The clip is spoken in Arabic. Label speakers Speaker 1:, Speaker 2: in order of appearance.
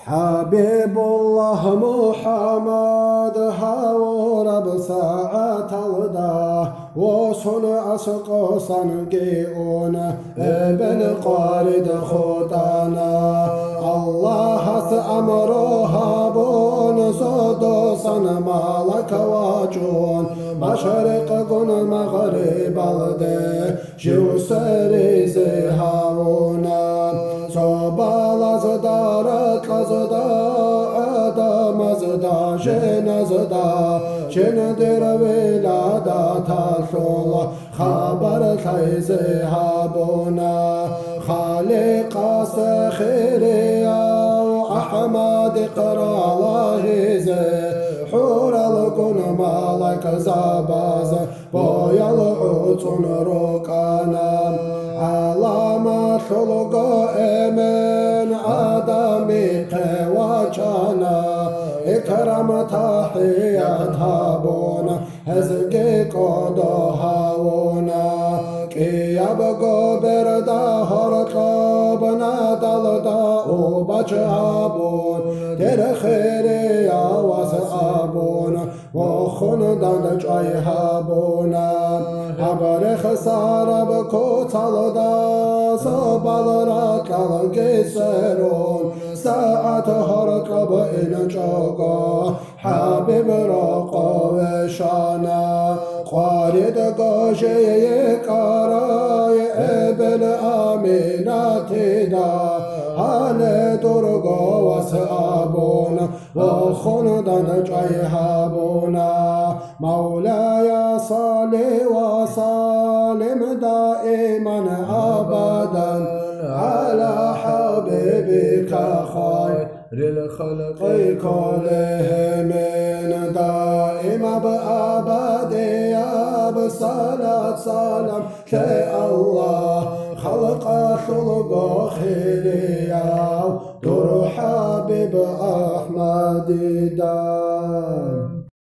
Speaker 1: حبيب الله محمد هاور بساعة الدا وصن أسق صنقيون ابن قارد خطانا الله أمرها بون صدو صن مالك واجون مشرق قن مغرب الده جو سري زهاونا صبال زدارت لزدا آدم زدا جن زدا جن در ولادت الله خبر خیز هابونا خالق سخيريا أحمد قرا الله زي حور الكون مالك زباز بويا العطن ركانا علامة خلق من آدمي قواجانا إكرام تحيات هابونا هزقي قدو هاونا كياب قبر دهر قابنا دلدا وبجابون در خيري واسعابون وخون دان جاي هابونا حبر خسار بكو تلدا صبال راكال كسرون ساعت هرقب إن جاقا حبيب راقا وشانا قارد قاشي كاراي ابن آمينات دا هل درقا واسعابونا وخون دان جاي هابونا مولاي صلي وسلم دائما أبدا على حبيبك خير الخلق كلهم من دائما بأبد يا بصلاة سلام الله خلق خلق خيريا در حبيب أحمد دا